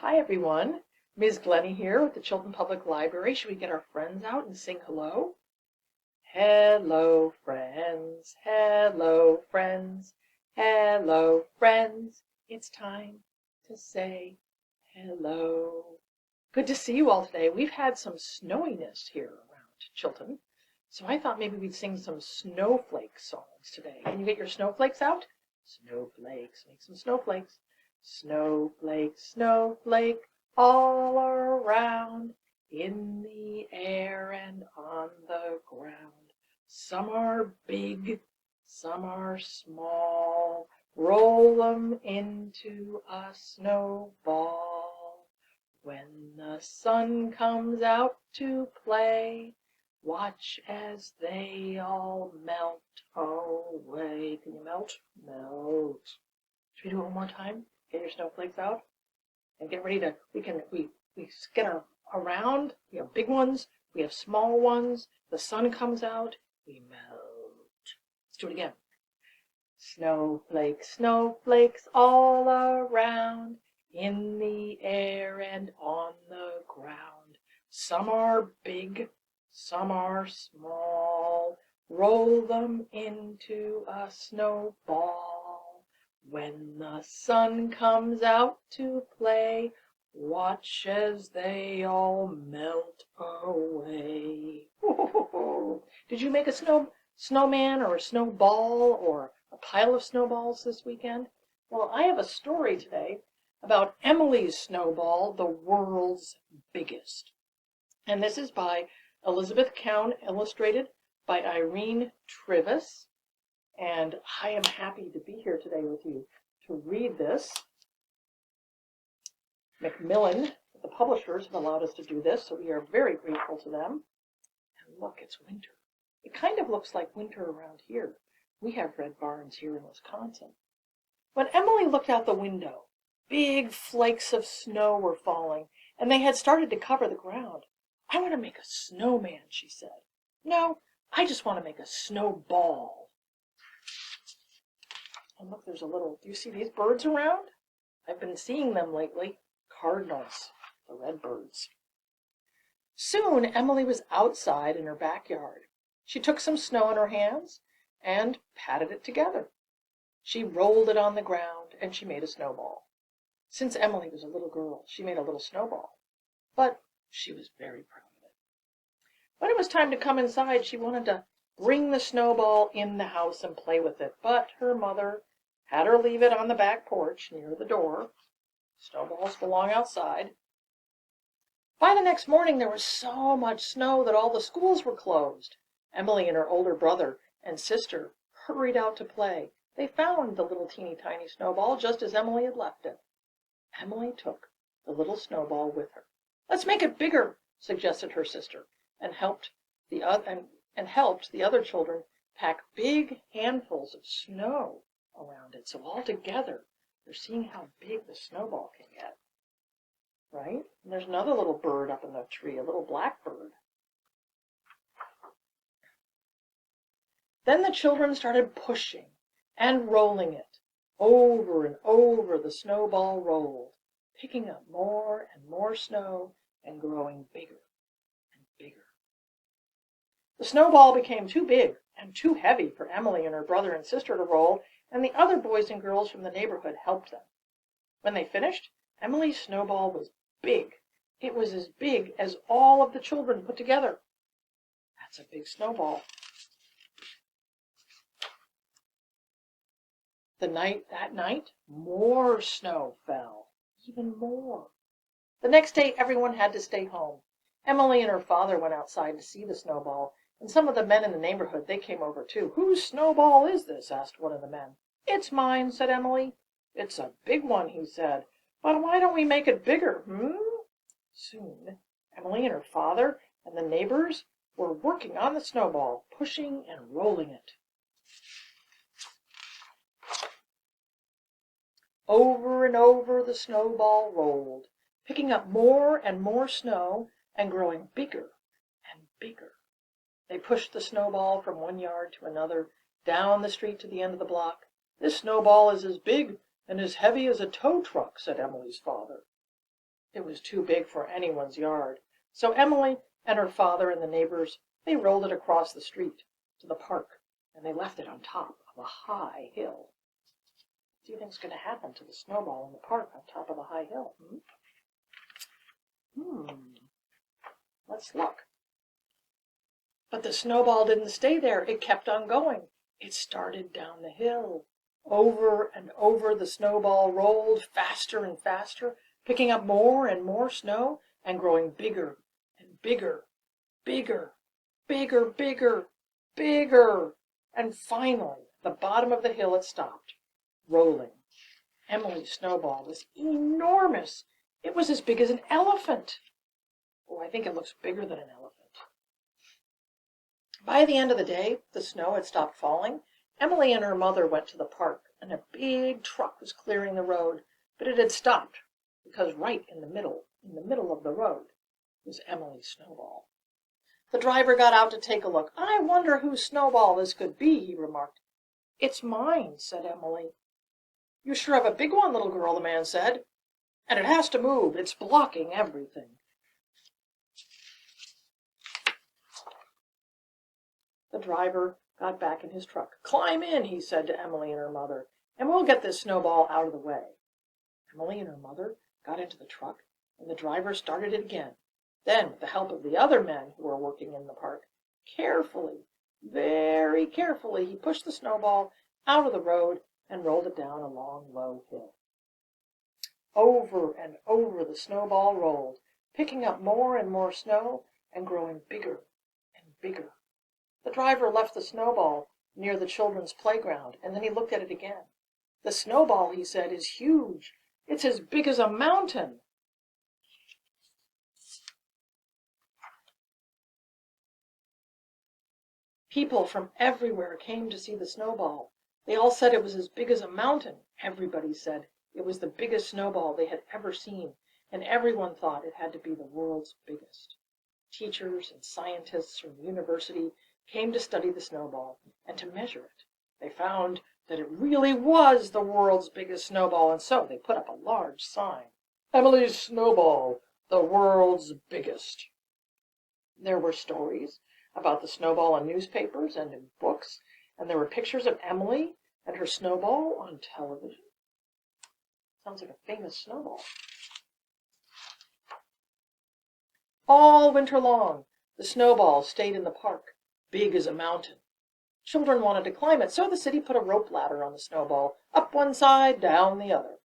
Hi everyone, Ms. Glenny here with the Chilton Public Library. Should we get our friends out and sing hello? Hello friends, hello friends, hello friends. It's time to say hello. Good to see you all today. We've had some snowiness here around Chilton, so I thought maybe we'd sing some snowflake songs today. Can you get your snowflakes out? Snowflakes, make some snowflakes. Snowflake, snowflake, all around, in the air and on the ground. Some are big, some are small. Roll them into a snowball. When the sun comes out to play, watch as they all melt away. Can you melt? Melt. Should we do it one more time? Get your snowflakes out and get ready to, we skitter around. We have big ones, we have small ones. The sun comes out, we melt. Let's do it again. Snowflakes, snowflakes all around, in the air and on the ground. Some are big, some are small. Roll them into a snowball. When the sun comes out to play, watch as they all melt away. Did you make a snowman or a snowball or a pile of snowballs this weekend? Well, I have a story today about Emily's snowball, the world's biggest. And this is by Elizabeth Keown, illustrated by Irene Trivas. And I am happy to be here today with you to read this. Macmillan, the publishers, have allowed us to do this, so we are very grateful to them. And look, it's winter. It kind of looks like winter around here. We have red barns here in Wisconsin. When Emily looked out the window, big flakes of snow were falling, and they had started to cover the ground. I want to make a snowman, she said. No, I just want to make a snowball. And look, there's a little, do you see these birds around? I've been seeing them lately. Cardinals, the red birds. Soon Emily was outside in her backyard. She took some snow in her hands and patted it together. She rolled it on the ground and she made a snowball. Since Emily was a little girl, she made a little snowball, but she was very proud of it. When it was time to come inside, she wanted to bring the snowball in the house and play with it, but her mother had her leave it on the back porch near the door. Snowballs belong outside. By the next morning, there was so much snow that all the schools were closed. Emily and her older brother and sister hurried out to play. They found the little teeny tiny snowball just as Emily had left it. Emily took the little snowball with her. Let's make it bigger, suggested her sister, and helped the other children pack big handfuls of snow around it. So all together, they're seeing how big the snowball can get, right? And there's another little bird up in the tree, a little blackbird. Then the children started pushing and rolling it. Over and over the snowball rolled, picking up more and more snow and growing bigger and bigger. The snowball became too big and too heavy for Emily and her brother and sister to roll, and the other boys and girls from the neighborhood helped them. When they finished, Emily's snowball was big. It was as big as all of the children put together. That's a big snowball. That night, more snow fell, even more. The next day, everyone had to stay home. Emily and her father went outside to see the snowball, and some of the men in the neighborhood, they came over too. Whose snowball is this? Asked one of the men. It's mine, said Emily. It's a big one, he said. But why don't we make it bigger, Soon, Emily and her father and the neighbors were working on the snowball, pushing and rolling it. Over and over the snowball rolled, picking up more and more snow and growing bigger and bigger. They pushed the snowball from one yard to another, down the street to the end of the block. This snowball is as big and as heavy as a tow truck, said Emily's father. It was too big for anyone's yard. So Emily and her father and the neighbors, they rolled it across the street to the park, and they left it on top of a high hill. What do you think's going to happen to the snowball in the park on top of a high hill? Let's look. But the snowball didn't stay there. It kept on going. It started down the hill. Over and over the snowball rolled, faster and faster, picking up more and more snow and growing bigger and bigger, bigger, bigger, bigger, bigger. And finally, at the bottom of the hill, it stopped, rolling. Emily's snowball was enormous. It was as big as an elephant. Oh, I think it looks bigger than an elephant. By the end of the day, the snow had stopped falling. Emily and her mother went to the park, and a big truck was clearing the road, but it had stopped because right in the middle of the road, was Emily's snowball. The driver got out to take a look. "I wonder whose snowball this could be," he remarked. "It's mine," said Emily. "You sure have a big one, little girl," the man said. "And it has to move. It's blocking everything." The driver got back in his truck. "Climb in," he said to Emily and her mother, "and we'll get this snowball out of the way." Emily and her mother got into the truck, and the driver started it again. Then, with the help of the other men who were working in the park, carefully, very carefully, he pushed the snowball out of the road and rolled it down a long, low hill. Over and over the snowball rolled, picking up more and more snow and growing bigger and bigger. The driver left the snowball near the children's playground, and then he looked at it again. "The snowball," he said, "is huge. It's as big as a mountain." People from everywhere came to see the snowball. They all said it was as big as a mountain. Everybody said it was the biggest snowball they had ever seen, and everyone thought it had to be the world's biggest. Teachers and scientists from the university came to study the snowball and to measure it. They found that it really was the world's biggest snowball, and so they put up a large sign, "Emily's Snowball, the world's biggest." There were stories about the snowball in newspapers and in books, and there were pictures of Emily and her snowball on television. Sounds like a famous snowball. All winter long, the snowball stayed in the park, big as a mountain. Children wanted to climb it, so the city put a rope ladder on the snowball, up one side, down the other.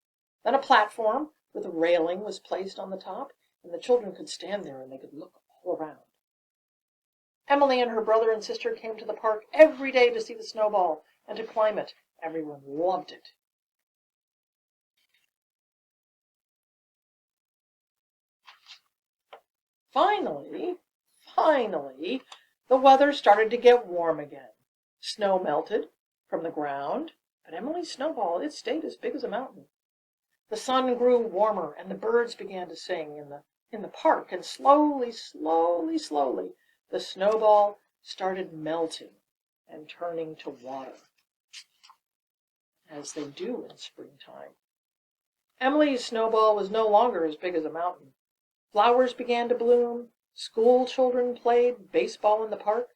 Then a platform with a railing was placed on the top, and the children could stand there and they could look all around. Emily and her brother and sister came to the park every day to see the snowball and to climb it. Everyone loved it. Finally, the weather started to get warm again. Snow melted from the ground, but Emily's snowball, it stayed as big as a mountain. The sun grew warmer, and the birds began to sing in the park, and slowly, the snowball started melting and turning to water, as they do in springtime. Emily's snowball was no longer as big as a mountain. Flowers began to bloom. School children played baseball in the park.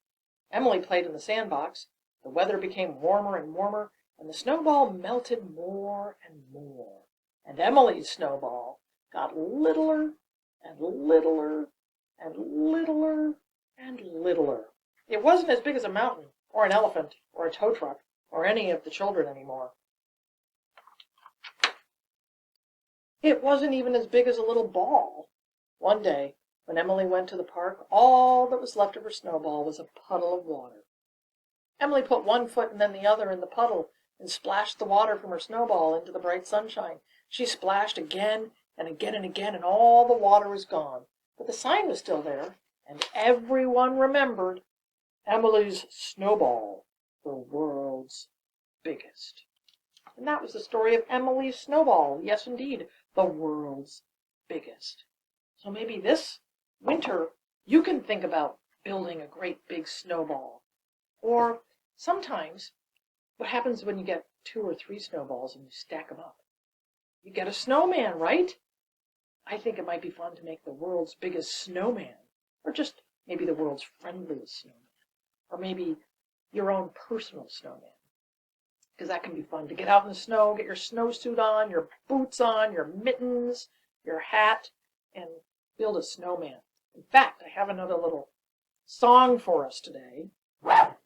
Emily played in the sandbox. The weather became warmer and warmer, and the snowball melted more and more. And Emily's snowball got littler and littler and littler and littler. It wasn't as big as a mountain, or an elephant, or a tow truck, or any of the children anymore. It wasn't even as big as a little ball. One day, when Emily went to the park, all that was left of her snowball was a puddle of water. Emily put one foot and then the other in the puddle and splashed the water from her snowball into the bright sunshine. She splashed again and again and again, and all the water was gone. But the sign was still there, and everyone remembered Emily's snowball, the world's biggest. And that was the story of Emily's snowball. Yes, indeed, the world's biggest. So maybe this winter you can think about building a great big snowball. Or sometimes what happens when you get 2 or 3 snowballs and you stack them up? You get a snowman, right? I think it might be fun to make the world's biggest snowman, or just maybe the world's friendliest snowman, or maybe your own personal snowman, because that can be fun to get out in the snow, get your snowsuit on, your boots on, your mittens, your hat, and build a snowman. In fact, I have another little song for us today.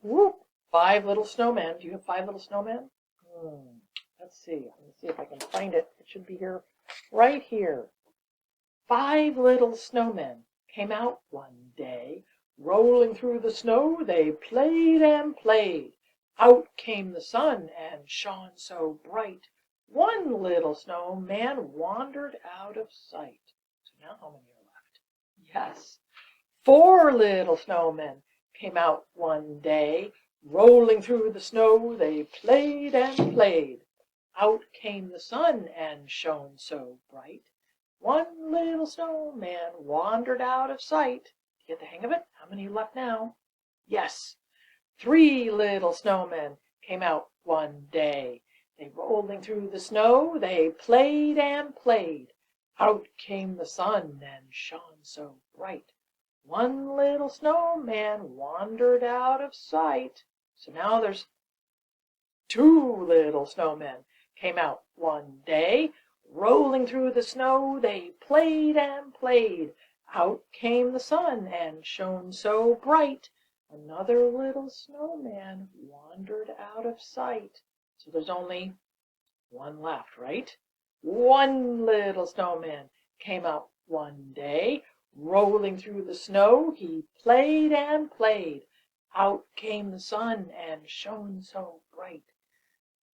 Whoop! 5 little snowmen. Do you have 5 little snowmen? Let's see. Let me see if I can find it. It should be here, right here. 5 little snowmen came out one day. Rolling through the snow, they played and played. Out came the sun and shone so bright. One little snowman wandered out of sight. So now how many are left? Yes. 4 little snowmen came out one day. Rolling through the snow, they played and played. Out came the sun and shone so bright. One little snowman wandered out of sight. Get the hang of it? How many left now? Yes. 3 little snowmen came out one day. They rolling through the snow, they played and played. Out came the sun and shone so bright. One little snowman wandered out of sight. So now there's 2 little snowmen came out one day. Rolling through the snow, they played and played. Out came the sun and shone so bright. Another little snowman wandered out of sight. So there's only 1 left, right? 1 little snowman came out one day. Rolling through the snow, he played and played. Out came the sun and shone so bright.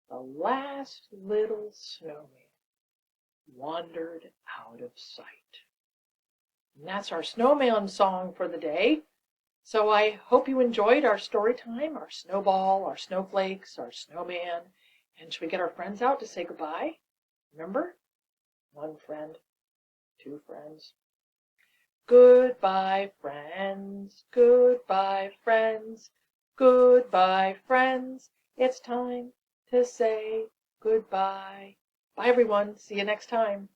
The last little snowman wandered out of sight. And that's our snowman song for the day. So I hope you enjoyed our story time, our snowball, our snowflakes, our snowman. And should we get our friends out to say goodbye? Remember? 1 friend, 2 friends. Goodbye, friends. Goodbye, friends. Goodbye, friends. It's time to say goodbye. Bye, everyone. See you next time.